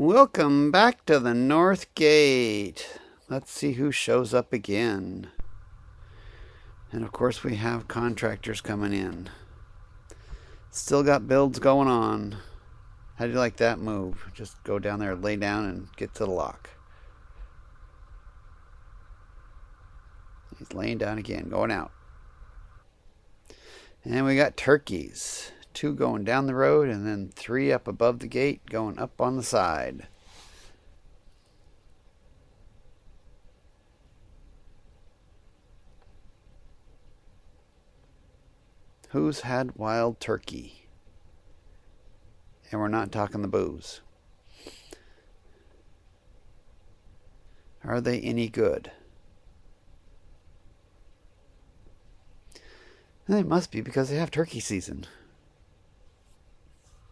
Welcome back to the North Gate. Let's see who shows up again. And of course we have contractors coming in. Still got builds going on. How do you like that move? Just go down there, lay down, and get to the lock. He's laying down again, going out. And we got turkeys. 2 going down the road and then 3 up above the gate going up on the side. Who's had wild turkey? And we're not talking the booze. Are they any good? They must be because they have turkey season.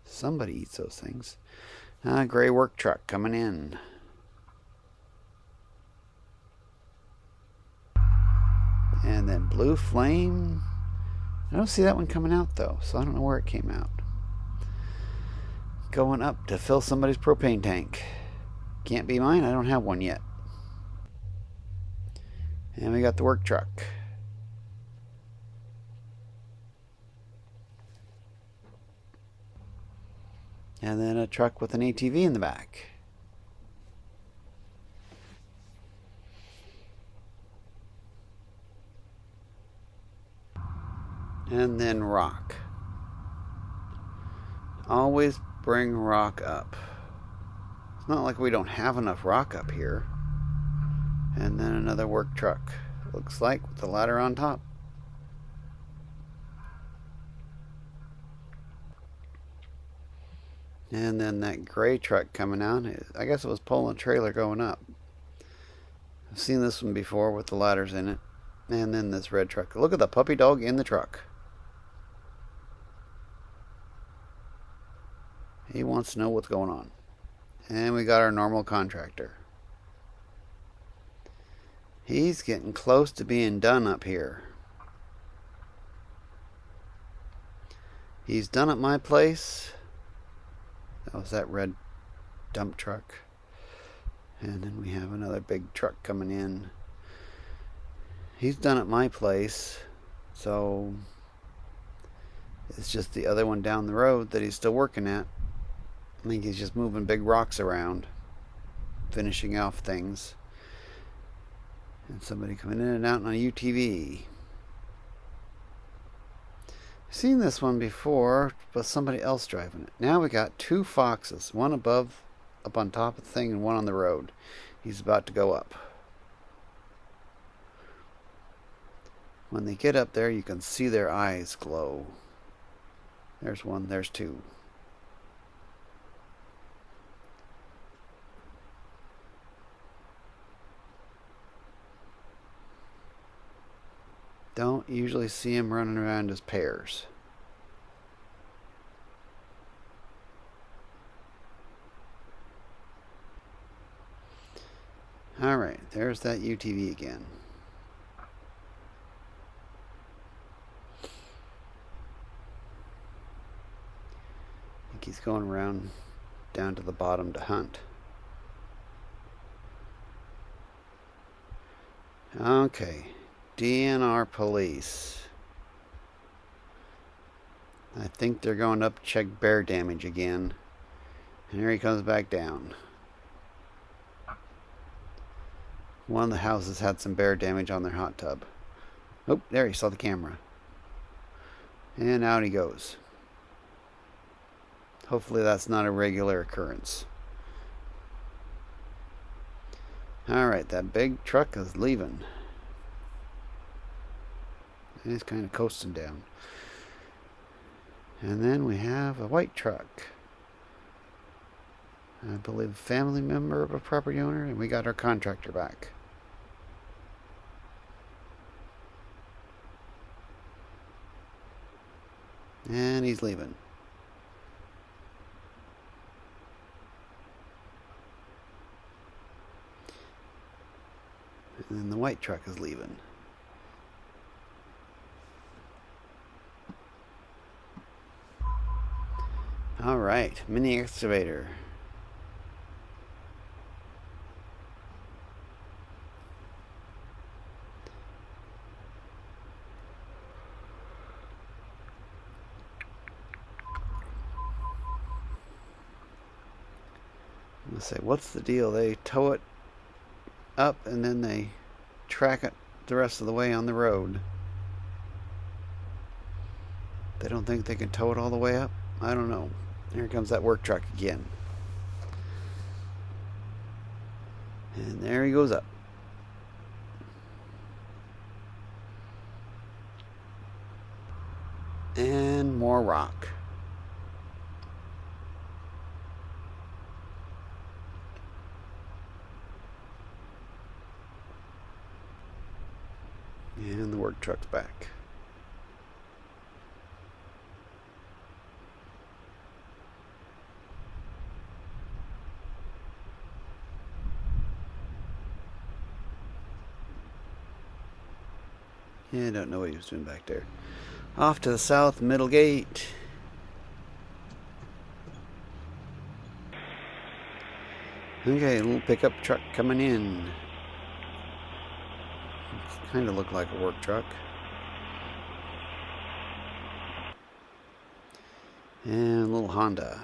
Somebody eats those things. Gray work truck coming in. And then blue flame. I don't see that one coming out though, so I don't know where it came out. Going up to fill somebody's propane tank. Can't be mine, I don't have one yet. And we got the work truck. And then a truck with an ATV in the back. And then rock. Always bring rock up. It's not like we don't have enough rock up here. And then another work truck. Looks like with the ladder on top. And then that gray truck coming out. I guess it was pulling a trailer going up. I've seen this one before with the ladders in it. And then this red truck. Look at the puppy dog in the truck. He wants to know what's going on. And we got our normal contractor. He's getting close to being done up here. He's done at my place. That was that red dump truck. And then we have another big truck coming in. He's done at my place. So it's just the other one down the road that he's still working at. I think he's just moving big rocks around. Finishing off things. And somebody coming in and out on a UTV. I've seen this one before, but somebody else driving it. Now we got 2 foxes, one above, up on top of the thing, and one on the road. He's about to go up. When they get up there, you can see their eyes glow. There's one, there's 2. Don't usually see him running around as pairs. Alright, there's that UTV again. I think he's going around down to the bottom to hunt. Okay. DNR police. I think they're going up to check bear damage again. And here he comes back down. One of the houses had some bear damage on their hot tub. Oh, there he saw the camera. And out he goes. Hopefully that's not a regular occurrence. Alright, that big truck is leaving. And it's kind of coasting down. And then we have a white truck. I believe a family member of a property owner, and we got our contractor back. And he's leaving. And then the white truck is leaving. Alright, mini excavator. Let's say, what's the deal? They tow it up and then they track it the rest of the way on the road. They don't think they can tow it all the way up? I don't know. Here comes that work truck again. And there he goes up. And more rock. And the work truck's back. Yeah, I don't know what he was doing back there. Off to the south, middle gate. Okay, a little pickup truck coming in. Kind of looked like a work truck. And a little Honda.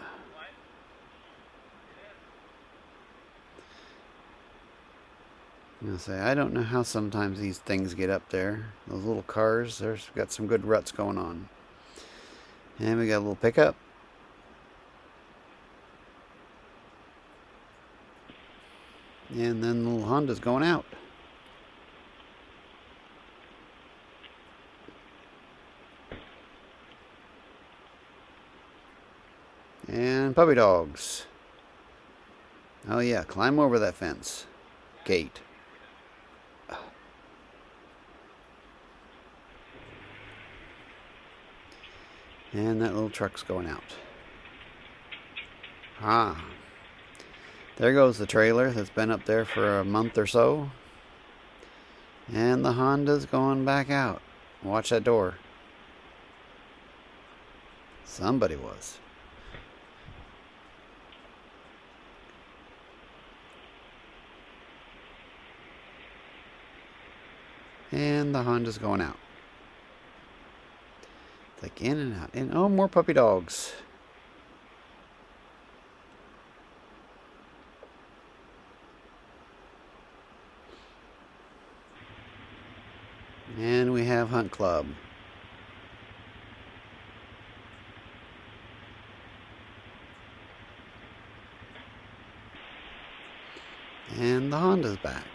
I'm gonna say, I don't know how sometimes these things get up there. Those little cars, there's got some good ruts going on. And we got a little pickup. And then the little Honda's going out. And puppy dogs. Oh yeah, climb over that fence. Gate. And that little truck's going out. Ah. There goes the trailer that's been up there for a month or so. And the Honda's going back out. Watch that door. Somebody was. And the Honda's going out. It's like in and out. And oh, more puppy dogs. And we have Hunt Club. And the Honda's back.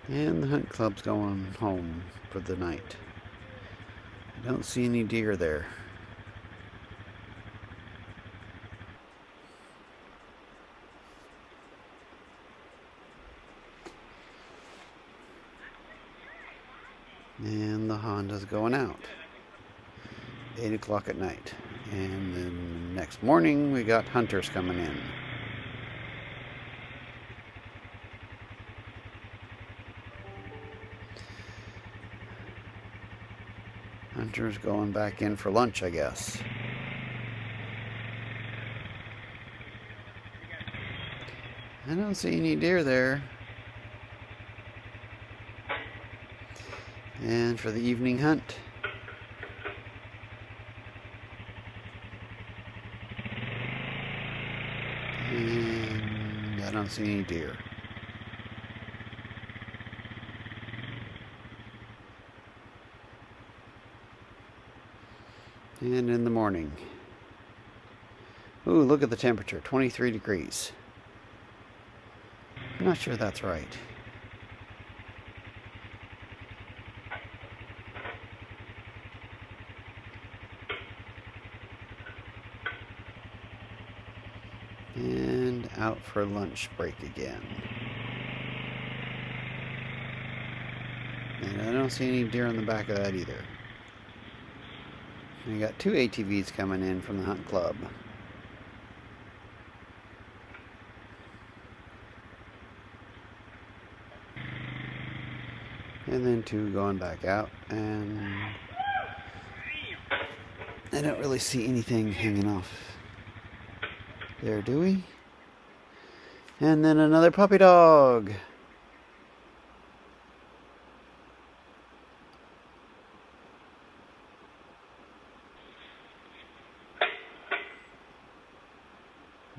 And the Hunt Club's going home for the night. I don't see any deer there. And the Honda's going out. 8 o'clock at night. And then next morning we got hunters coming in. Hunters going back in for lunch, I guess. I don't see any deer there. And for the evening hunt, and I don't see any deer. And in the morning, ooh, look at the temperature, 23 degrees. I'm not sure that's right. And out for lunch break again. And I don't see any deer on the back of that either. We got 2 ATVs coming in from the Hunt Club. And then 2 going back out, and I don't really see anything hanging off there, do we? And then another puppy dog.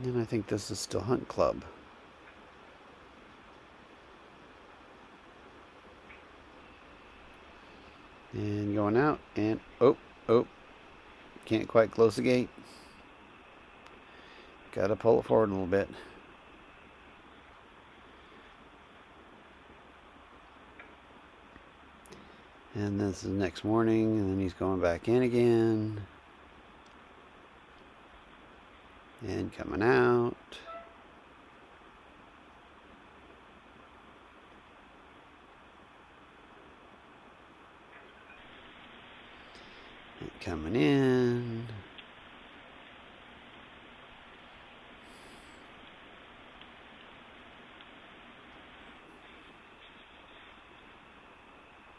And I think this is still Hunt Club. And going out, and oh, can't quite close the gate. Gotta pull it forward a little bit. And this is next morning, and then he's going back in again. And coming out. And coming in.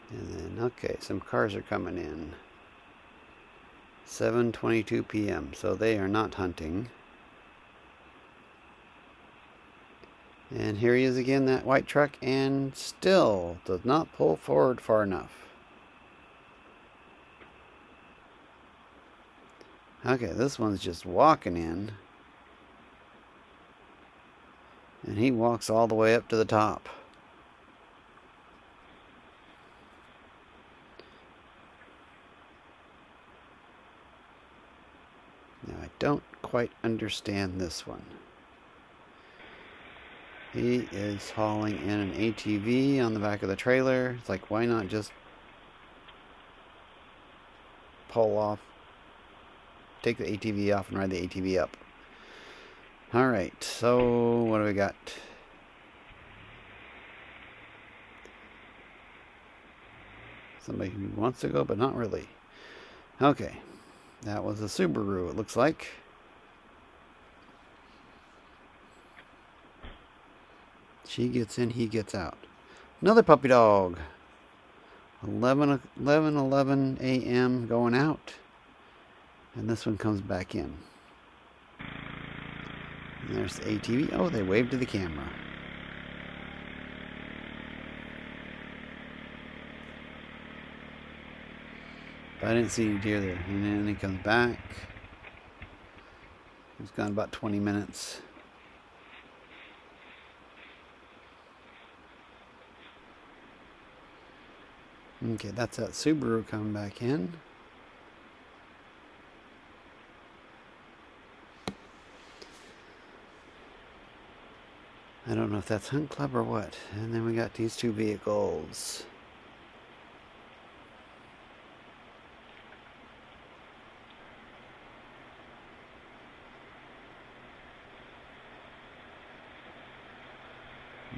And then, okay, some cars are coming in. 7:22 p.m. So they are not hunting. And here he is again, that white truck, and still does not pull forward far enough. Okay, this one's just walking in. And he walks all the way up to the top. Now, I don't quite understand this one. He is hauling in an ATV on the back of the trailer. It's like, why not just pull off, take the ATV off and ride the ATV up? Alright, so what do we got? Somebody who wants to go, but not really. Okay, that was a Subaru, it looks like. She gets in, he gets out. Another puppy dog. 11 a.m. going out. And this one comes back in. And there's the ATV. Oh, they waved to the camera. But I didn't see any deer there. And then he comes back. He's gone about 20 minutes. Okay, that's that Subaru coming back in. I don't know if that's Hunt Club or what. And then we got these two vehicles.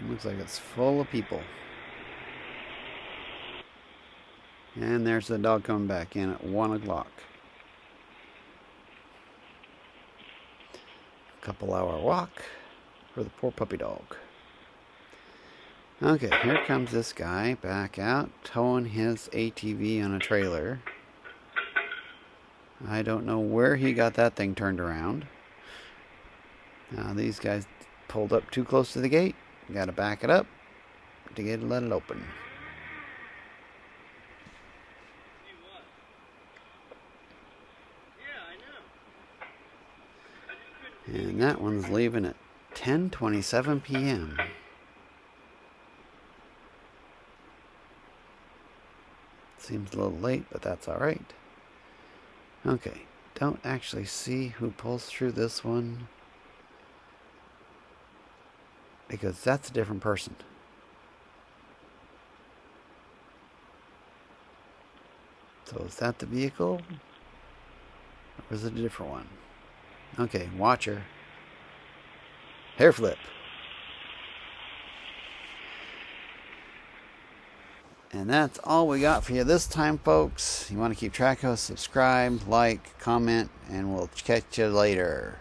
Looks like it's full of people. And there's the dog coming back in at 1 o'clock. Couple-hour walk for the poor puppy dog. Okay, here comes this guy back out, towing his ATV on a trailer. I don't know where he got that thing turned around. Now these guys pulled up too close to the gate. Got to back it up to let it open. And that one's leaving at 10:27 p.m. Seems a little late, but that's alright. Okay, don't actually see who pulls through this one, because that's a different person. So is that the vehicle? Or is it a different one? Okay, watcher. Hair flip. And that's all we got for you this time, folks. You want to keep track of us, subscribe, like, comment, and we'll catch you later.